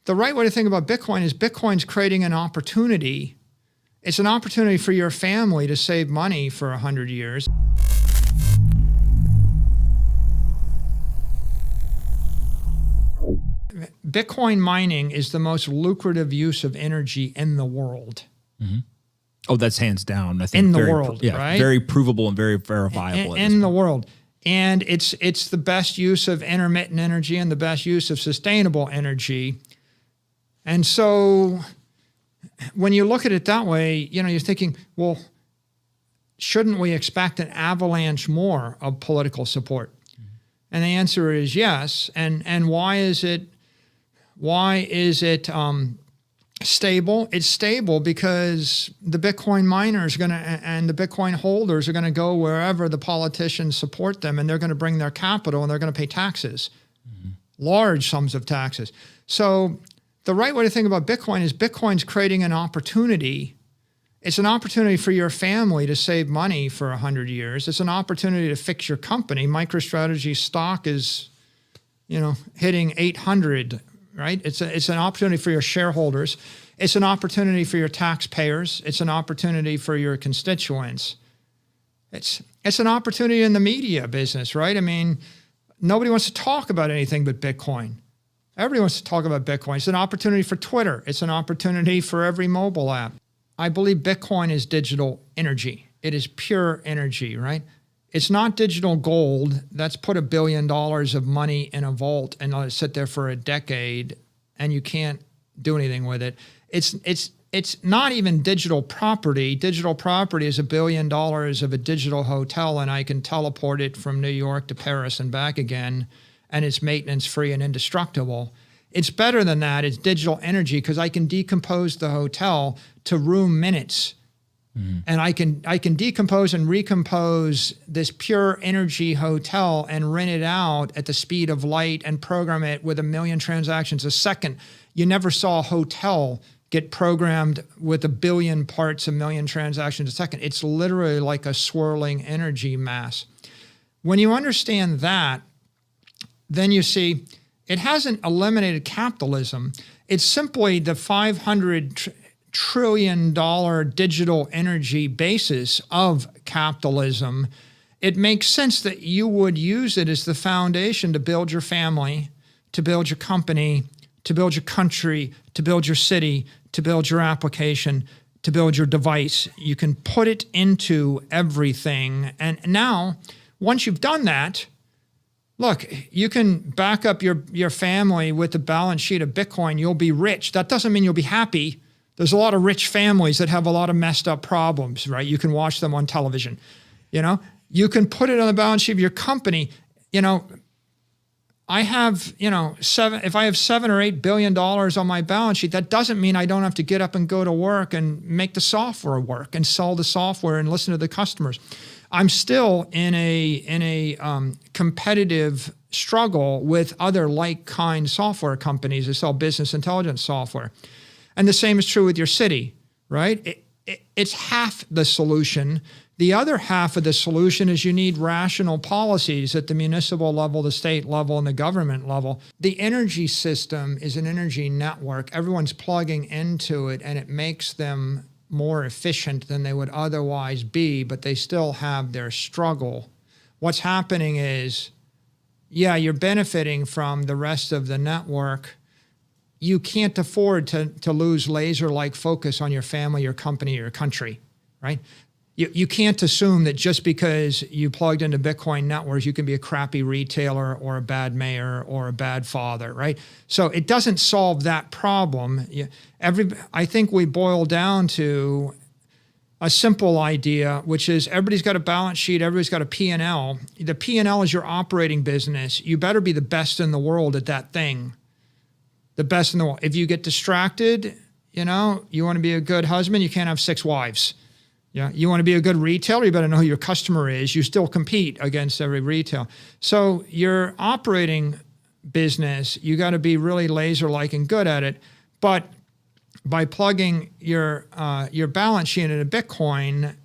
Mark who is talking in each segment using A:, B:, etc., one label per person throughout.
A: the right way to think about Bitcoin is Bitcoin's creating an opportunity. It's an opportunity for your family to save money for 100 years. Bitcoin mining is the most lucrative use of energy in the world.
B: Mm-hmm. Oh, that's hands down. I think
A: in the world, right?
B: Very provable and very verifiable.
A: In the world. And it's the best use of intermittent energy and the best use of sustainable energy. And so when you look at it that way, you're thinking, well, shouldn't we expect an avalanche more of political support? Mm-hmm. And the answer is yes. And why is it stable? It's stable because the Bitcoin miners and the Bitcoin holders are going to go wherever the politicians support them, and they're going to bring their capital and they're going to pay taxes, mm-hmm. large sums of taxes. So the right way to think about Bitcoin is Bitcoin's creating an opportunity. It's an opportunity for your family to save money for 100 years. It's an opportunity to fix your company. MicroStrategy stock is, hitting 800. Right? It's an opportunity for your shareholders. It's an opportunity for your taxpayers. It's an opportunity for your constituents. It's an opportunity in the media business, right? I mean, nobody wants to talk about anything but Bitcoin. Everybody wants to talk about Bitcoin. It's an opportunity for Twitter. It's an opportunity for every mobile app. I believe Bitcoin is digital energy. It is pure energy, right? It's not digital gold that's put $1 billion of money in a vault and let it sit there for a decade and you can't do anything with it. It's not even digital property. Digital property is $1 billion of a digital hotel and I can teleport it from New York to Paris and back again and it's maintenance free and indestructible. It's better than that. It's digital energy because I can decompose the hotel to room minutes. Mm-hmm. And I can decompose and recompose this pure energy hotel and rent it out at the speed of light and program it with 1 million transactions a second. You never saw a hotel get programmed with 1 billion parts, 1 million transactions a second. It's literally like a swirling energy mass. When you understand that, then you see it hasn't eliminated capitalism. It's simply the $500 trillion digital energy basis of capitalism. It makes sense that you would use it as the foundation to build your family, to build your company, to build your country, to build your city, to build your application, to build your device. You can put it into everything. And now, once you've done that, look, you can back up your family with the balance sheet of Bitcoin. You'll be rich. That doesn't mean you'll be happy. There's a lot of rich families that have a lot of messed up problems, right? You can watch them on television. You can put it on the balance sheet of your company. I have, if I have $7 or $8 billion on my balance sheet, that doesn't mean I don't have to get up and go to work and make the software work and sell the software and listen to the customers. I'm still in a competitive struggle with other like-kind software companies that sell business intelligence software. And the same is true with your city, right? It's half the solution. The other half of the solution is you need rational policies at the municipal level, the state level, and the government level. The energy system is an energy network. Everyone's plugging into it, and it makes them more efficient than they would otherwise be, but they still have their struggle. What's happening is, you're benefiting from the rest of the network. You can't afford to lose laser-like focus on your family, your company, or your country, right? You can't assume that just because you plugged into Bitcoin networks, you can be a crappy retailer or a bad mayor or a bad father, right? So it doesn't solve that problem. I think we boil down to a simple idea, which is everybody's got a balance sheet, everybody's got a P&L. The P&L is your operating business. You better be the best in the world at that thing. The best in the world. If you get distracted, you want to be a good husband, you can't have 6 wives. You want to be a good retailer, you better know who your customer is. You still compete against every retail. So your operating business, you got to be really laser-like and good at it. But by plugging your balance sheet into Bitcoin,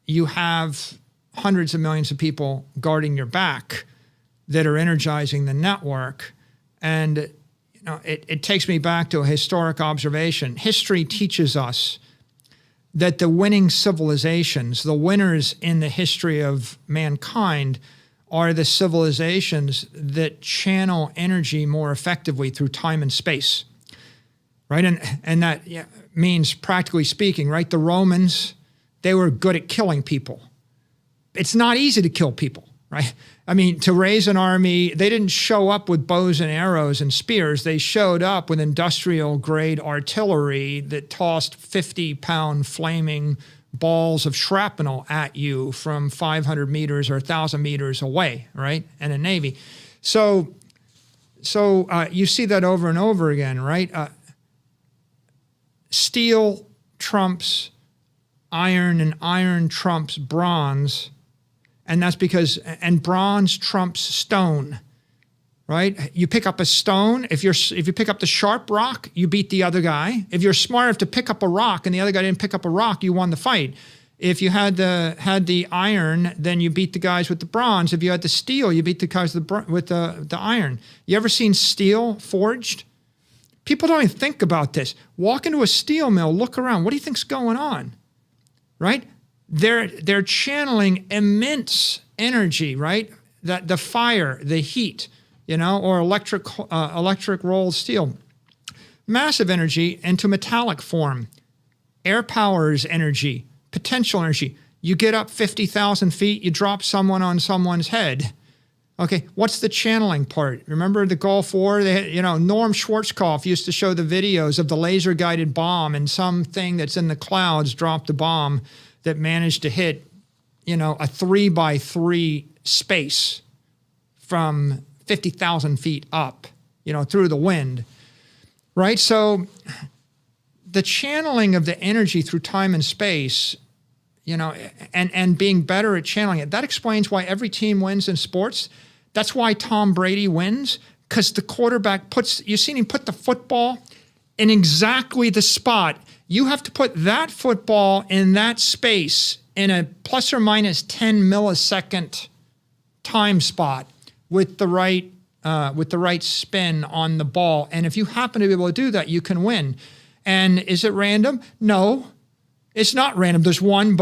A: you have hundreds of millions of people guarding your back that are energizing the network. And it takes me back to a historic observation. History teaches us that the winning civilizations, the winners in the history of mankind, are the civilizations that channel energy more effectively through time and space, right? And that means, practically speaking, right? The Romans, they were good at killing people. It's not easy to kill people, right? I mean, to raise an army, they didn't show up with bows and arrows and spears. They showed up with industrial-grade artillery that tossed 50-pound flaming balls of shrapnel at you from 500 meters or 1,000 meters away, right? And a navy. So you see that over and over again, right? Steel trumps iron, and iron trumps bronze. And that's because, and bronze trumps stone, right? You pick up a stone. If you pick up the sharp rock, you beat the other guy. If you're smart enough to pick up a rock and the other guy didn't pick up a rock, you won the fight. If you had the iron, then you beat the guys with the bronze. If you had the steel, you beat the guys with the iron. You ever seen steel forged? People don't even think about this. Walk into a steel mill, look around. What do you think's going on, right? They're channeling immense energy, right? That the fire, the heat, or electric rolled steel, massive energy into metallic form. Air powers energy, potential energy. You get up 50,000 feet, you drop someone on someone's head. Okay, what's the channeling part? Remember the Gulf War? Norm Schwarzkopf used to show the videos of the laser-guided bomb, and something that's in the clouds dropped a bomb that managed to hit, a 3x3 space from 50,000 feet up, through the wind, right? So the channeling of the energy through time and space, and being better at channeling it, that explains why every team wins in sports. That's why Tom Brady wins, because the quarterback you've seen him put the football in exactly the spot. You have to put that football in that space in a plus or minus 10 millisecond time spot with the right spin on the ball. And if you happen to be able to do that, you can win. And is it random? No, it's not random. There's one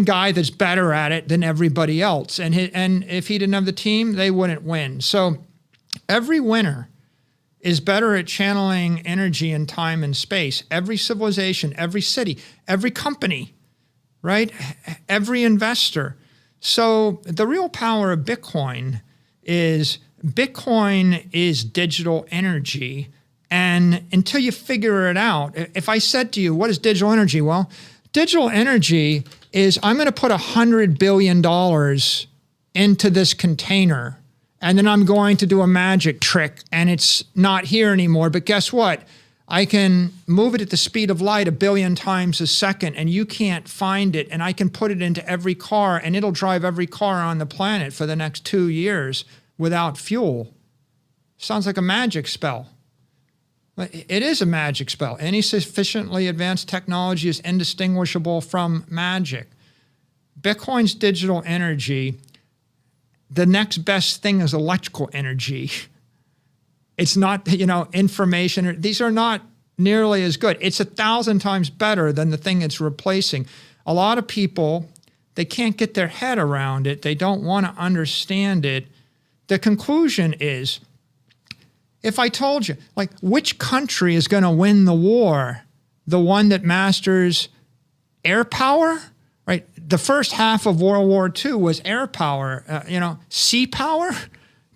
A: guy that's better at it than everybody else. And if he didn't have the team, they wouldn't win. So every winner is better at channeling energy in time and space. Every civilization, every city, every company, right? Every investor. So the real power of Bitcoin is digital energy. And until you figure it out, if I said to you, what is digital energy? Well, digital energy is, I'm going to put $100 billion into this container, and then I'm going to do a magic trick, and it's not here anymore. But guess what? I can move it at the speed of light 1 billion times a second, and you can't find it. And I can put it into every car, and it'll drive every car on the planet for the next 2 years without fuel. Sounds like a magic spell. It is a magic spell. Any sufficiently advanced technology is indistinguishable from magic. Bitcoin's digital energy, the next best thing is electrical energy. It's not, information. These are not nearly as good. It's 1,000 times better than the thing it's replacing. A lot of people, they can't get their head around it. They don't want to understand it. The conclusion is, if I told you, which country is going to win the war? The one that masters air power? Right? The first half of World War II was air power, sea power.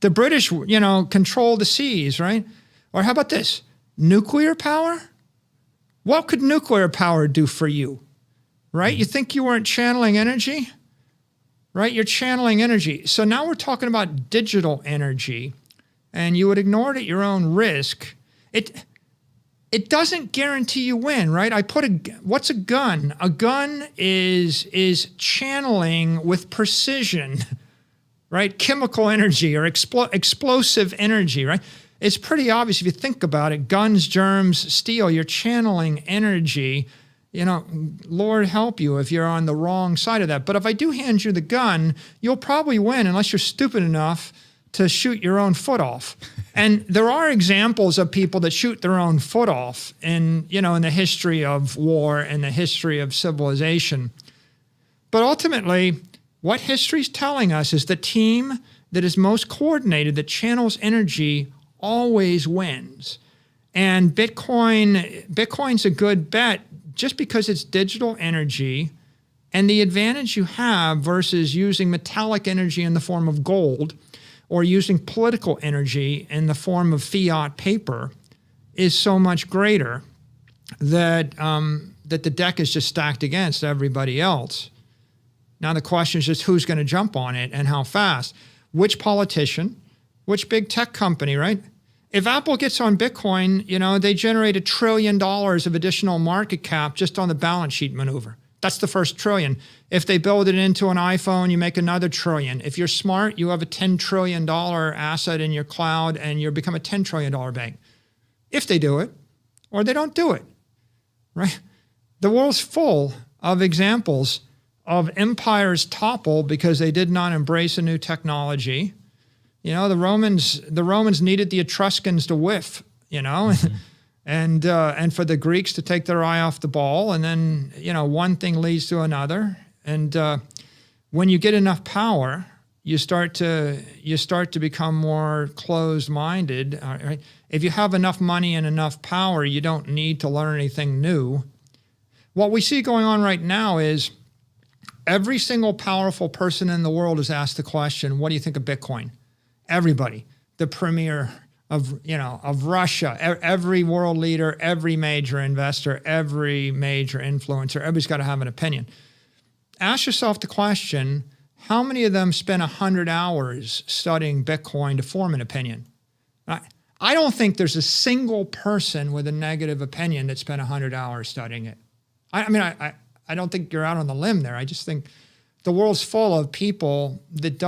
A: The British, controlled the seas, right? Or how about this? Nuclear power? What could nuclear power do for you? Right? You think you weren't channeling energy? Right? You're channeling energy. So now we're talking about digital energy, and you would ignore it at your own risk. It doesn't guarantee you win, right? What's a gun? A gun is channeling with precision, right? Chemical energy or explosive energy, right? It's pretty obvious if you think about it. Guns, germs, steel, you're channeling energy. Lord help you if you're on the wrong side of that. But if I do hand you the gun, you'll probably win unless you're stupid enough to shoot your own foot off. And there are examples of people that shoot their own foot off in the history of war and the history of civilization. But ultimately, what history's telling us is the team that is most coordinated, that channels energy, always wins. And Bitcoin's a good bet just because it's digital energy, and the advantage you have versus using metallic energy in the form of gold or using political energy in the form of fiat paper is so much greater that the deck is just stacked against everybody else. Now the question is just who's going to jump on it and how fast. Which politician, which big tech company, right? If Apple gets on Bitcoin, they generate $1 trillion of additional market cap just on the balance sheet maneuver. That's the first trillion. If they build it into an iPhone, you make another trillion. If you're smart, you have a $10 trillion asset in your cloud and you become a $10 trillion bank. If they do it, or they don't do it, right? The world's full of examples of empires topple because they did not embrace a new technology. The Romans needed the Etruscans to whiff, mm-hmm. and for the Greeks to take their eye off the ball, and then one thing leads to another, and when you get enough power, you start to become more closed-minded. Right? If you have enough money and enough power, you don't need to learn anything new. What we see going on right now is every single powerful person in the world is asked the question, "What do you think of Bitcoin?" Everybody, the premier of Russia, every world leader, every major investor, every major influencer, everybody's got to have an opinion. Ask yourself the question, how many of them spend 100 hours studying Bitcoin to form an opinion? I don't think there's a single person with a negative opinion that spent 100 hours studying it. I don't think you're out on the limb there. I just think the world's full of people that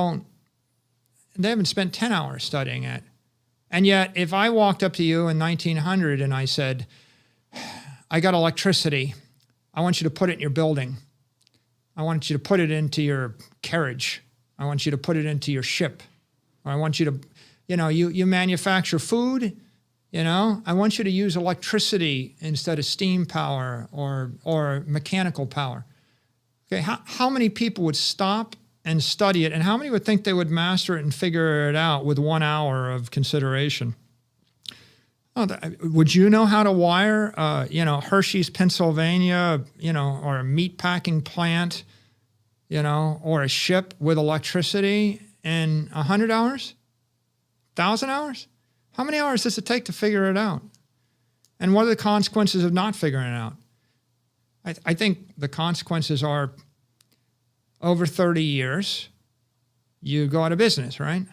A: they haven't spent 10 hours studying it. And yet, if I walked up to you in 1900 and I said, I got electricity, I want you to put it in your building. I want you to put it into your carriage. I want you to put it into your ship. Or I want you to, you manufacture food, I want you to use electricity instead of steam power or mechanical power. Okay, how many people would stop and study it, and how many would think they would master it and figure it out with 1 hour of consideration? Would you know how to wire, Hershey's, Pennsylvania, or a meat packing plant, or a ship with electricity in 100 hours? 1,000 hours? How many hours does it take to figure it out? And what are the consequences of not figuring it out? I think the consequences are over 30 years, you go out of business, right?